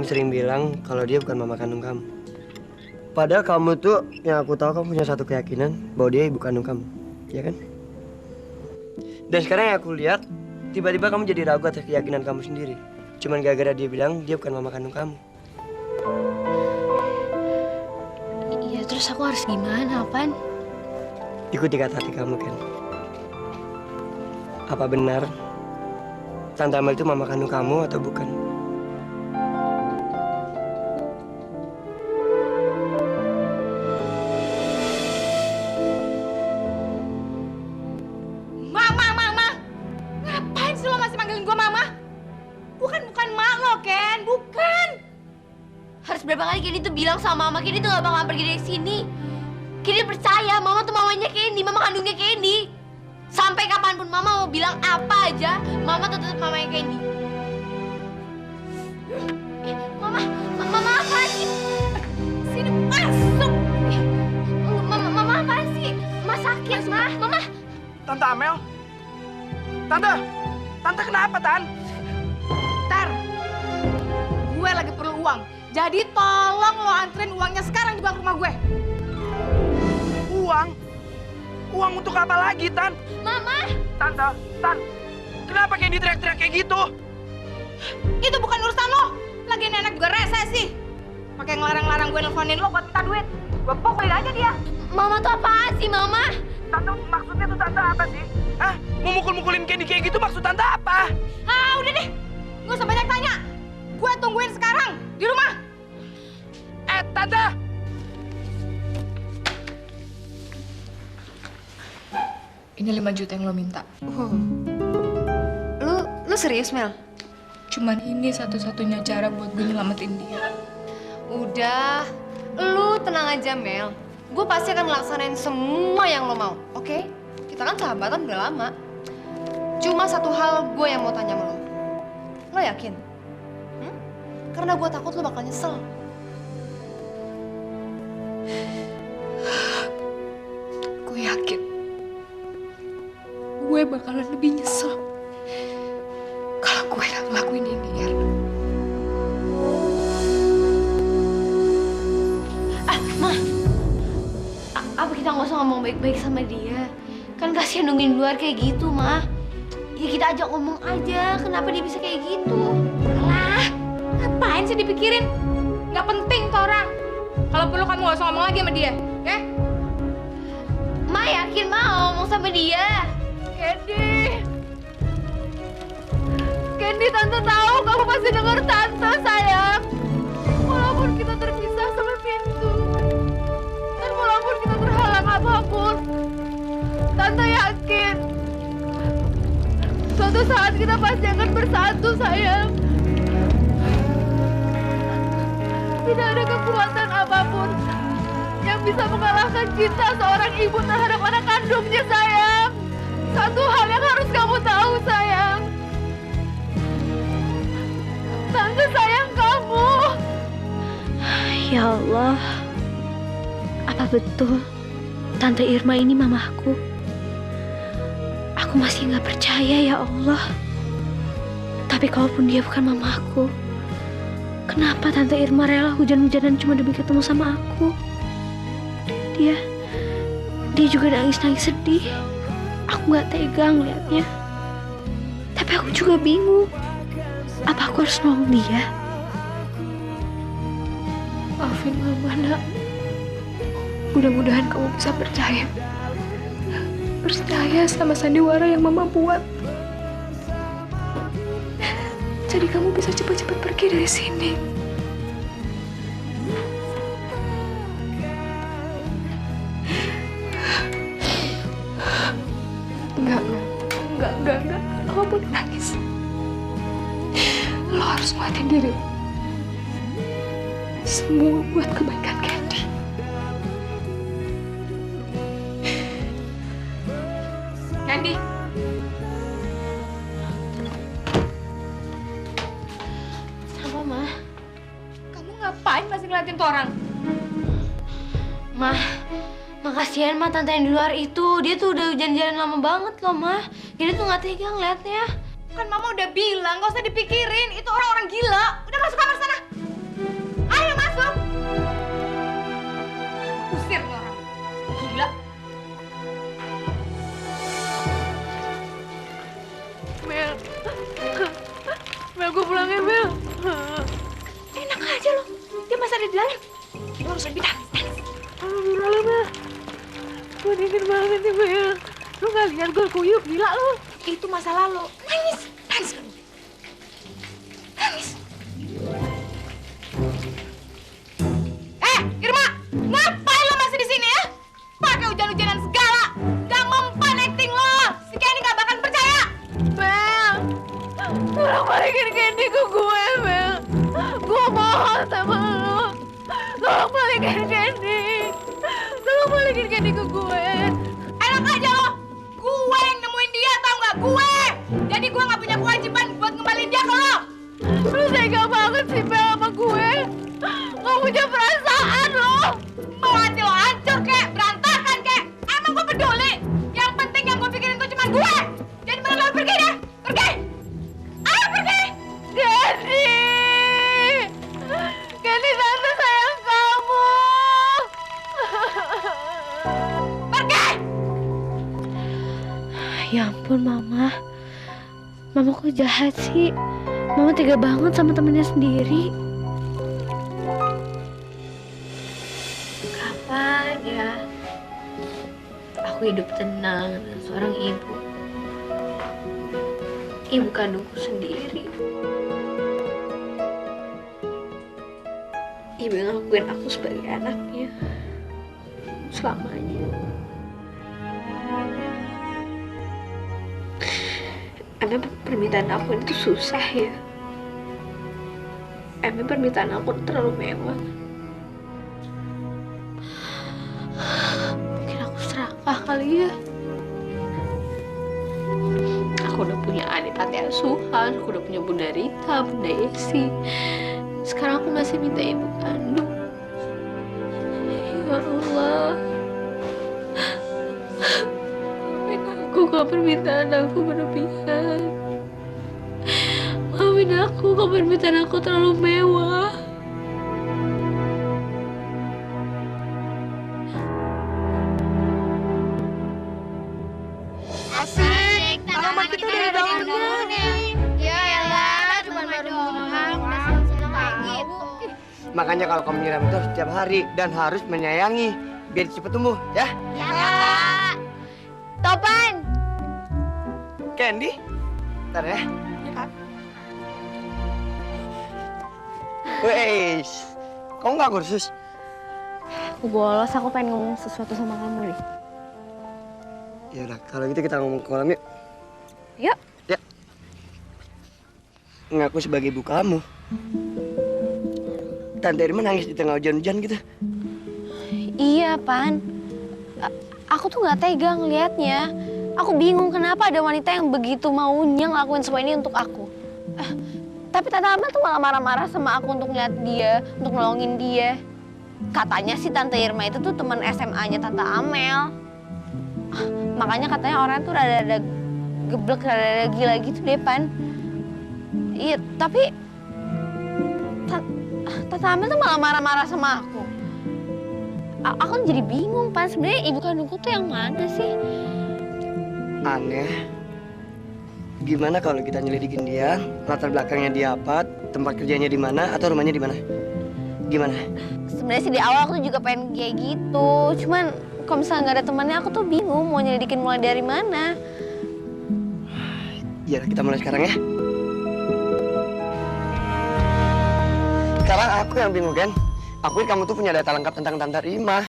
sering bilang kalau dia bukan mama kandung kamu. Padahal kamu tuh, yang aku tahu kamu punya satu keyakinan bahwa dia ibu kandung kamu, ya kan? Dan sekarang yang aku lihat, tiba-tiba kamu jadi ragu atas keyakinan kamu sendiri. Cuman gara-gara dia bilang dia bukan mama kandung kamu. Iya, terus aku harus gimana, Pan? Ikuti kata hati kamu, Ken. Apa benar Tante Amel itu mama kandung kamu atau bukan? Mama. Ngapain sih lo masih manggilin gua mama? Bukan mak lo, Ken. Bukan. Harus berapa kali Candy tuh bilang sama Mama, Candy tuh gak bakal pergi dari sini. Candy percaya Mama tuh mamanya Candy, Mama kandungnya Candy. Sampai kapanpun Mama mau bilang apa aja, Mama tetap mamanya Candy. Mama apa sih? Sini masuk. Mama apa sih? Ma sakit, Mama. Tante Amel? Tante kenapa, Tan? Tar, gue lagi perlu uang. Jadi tolong lo anterin uangnya sekarang juga ke rumah gue. Uang? Uang untuk apa lagi, Tan? Mama! Tan, kenapa kayak diteriak-teriak kayak gitu? Itu bukan urusan lo. Lagian enak juga rese sih. Pakai ngelarang-larang gue nelfonin lo buat minta duit. Gue pukulin aja dia. Mama tuh apaan sih, Mama? Tante, maksudnya tuh Tante apa sih? Hah? Mau mukul-mukulin Candy kayak gitu maksud Tante apa? Ah, udah deh. Gak usah banyak tanya. Gue tungguin sekarang di rumah. Tante! Ini 5 juta yang lo minta. Lu serius, Mel? Cuman ini satu-satunya cara buat gue nyelamatin dia. Udah, lu tenang aja, Mel. Gue pasti akan ngelaksanain semua yang lo mau, oke? Kita kan sahabatan udah lama. Cuma satu hal gue yang mau tanya sama lo. Lo yakin? Karena gue takut lo bakal nyesel. Gue yakin. Gue bakalan lebih nyesel kalau gue gak ngelakuin ini, Ir. Apa kita nggak usah ngomong baik-baik sama dia? Kan kasihan nungguin luar kayak gitu, Ma. Ya kita ajak ngomong aja, kenapa dia bisa kayak gitu? Alah, ngapain sih dipikirin? Gak penting tuh orang. Kalau perlu kamu gak usah ngomong lagi sama dia, ya? Ma yakin mau ngomong sama dia? Candy, Tante tahu kamu pasti dengar Tante, sayang. Walaupun kita terpisah sama pintu, dan walaupun kita terhalang apapun, Tante yakin suatu saat kita pasti akan bersatu, sayang. Tidak ada kekuatan apapun yang bisa mengalahkan cinta seorang ibu terhadap anak kandungnya, sayang. Satu hal yang harus kamu tahu, sayang. Tante sayang kamu. Ya Allah, apa betul Tante Irma ini mamaku? Aku masih nggak percaya, ya Allah. Tapi kalaupun dia bukan mamaku, kenapa Tante Irma rela hujan-hujanan cuma demi ketemu sama aku? Dia juga nangis-nangis sedih. Aku nggak tega ngeliatnya. Tapi aku juga bingung. Apa aku harus nolong dia? Maafin Mama, Nak. Mudah-mudahan kamu bisa percaya. Percaya sama sandiwara yang Mama buat. Jadi kamu bisa cepat-cepat pergi dari sini. Enggak. Kamu boleh nangis. Lo harus nguatin diri. Semua buat kebaikan Candy. Candy. Apa, Ma? Kamu ngapain masih ngeliatin tuh orang? Ma, makasihan Ma tante yang di luar itu. Dia tuh udah jalan-jalan lama banget loh, Ma. Jadi tuh nggak tega ngeliatnya. Kan Mama udah bilang, gak usah dipikirin. Itu orang-orang gila. Udah masuk kamar sana. bilangin. Lo harus lebih nangis. Alhamdulillah, Mel. Gue dingin banget nih, Mel. Lu gak lihat gue kuyup, gila lu. Itu masa lalu. Nangis. Nangis kamu. Nangis. Irma, ngapain lo masih di sini ya? Pakai hujan-hujanan segala. Gak mempan acting lo. Si Candy gak bakal percaya. Mel, tolong balikin Candy ke gue, Mel. Gue mohon sama lo. Tolong balikin Candy. Tolong balikin Candy ke gue. Enak aja lo. Gue yang nemuin dia, tau gak? Gue. Jadi gue gak punya kewajiban buat ngembaliin dia ke lo. Lu tega banget sih, Mel, sama gue. Gak punya perasaan lo. Mau hati lo hancur kek, berantakan kek. Emang gue peduli? Yang penting yang gue pikirin tuh cuma gue. Jadi mana lo pergi deh, pergi. Ayo pergi. Candy. Candy, tante sayang kamu. Pergi. Ya ampun, Mama. Mama kok jahat sih? Mama tega banget sama temennya sendiri. Kapan ya aku hidup tenang dengan seorang ibu? Ibu kandungku sendiri. Ibu yang ngakuin aku sebagai anaknya selamanya. Emang permintaan aku itu susah ya? Emang permintaan aku terlalu mewah? Mungkin aku serakah kali ya? Aku udah punya adik panti asuhan, aku udah punya Bunda Rita, Bunda Esi. Sekarang aku masih minta ibu kandung. Ya Allah. Aku kalau permintaan aku berlebihan. Maafin aku kalau permintaan aku terlalu mewah. Asik, tanaman kita udah daun nih. Ya elah, cuma baru doang. Udah seneng kayak gitu. Makanya kalau kamu nyiram itu harus setiap hari dan harus menyayangi biar cepat tumbuh, ya? Ya, Kak. Topan. Candy, ntar ya. Weis, kamu nggak kursus? Aku bolos, aku pengen ngomong sesuatu sama kamu nih. Ya udah, kalau gitu kita ngomong ke kolam yuk. Yuk. Ya. Ngaku sebagai ibu kamu. Tante Irma nangis di tengah hujan-hujan gitu. Iya, Pan. Aku tuh nggak tega ngelihatnya. Aku bingung kenapa ada wanita yang begitu maunya ngelakuin semua ini untuk aku. Tapi Tante Amel tuh malah marah-marah sama aku untuk ngeliat dia, untuk nolongin dia. Katanya sih Tante Irma itu tuh teman SMA-nya Tante Amel. Makanya katanya orang tuh rada-rada geblek, rada-rada gila gitu deh, Pan. Iya, tapi Tante Amel tuh malah marah-marah sama aku. Aku jadi bingung, Pan. Sebenarnya ibu kandungku tuh yang mana sih? Aneh. Gimana kalau kita nyelidikin dia, latar belakangnya dia apa, tempat kerjanya di mana, atau rumahnya di mana? Gimana? Sebenarnya sih di awal aku juga pengen kayak gitu. Cuman kalau misalnya nggak ada temannya, aku tuh bingung mau nyelidikin mulai dari mana. Ya kita mulai sekarang ya. Sekarang aku yang bingung kan. Akuin kamu tuh punya data lengkap tentang Tante Irma.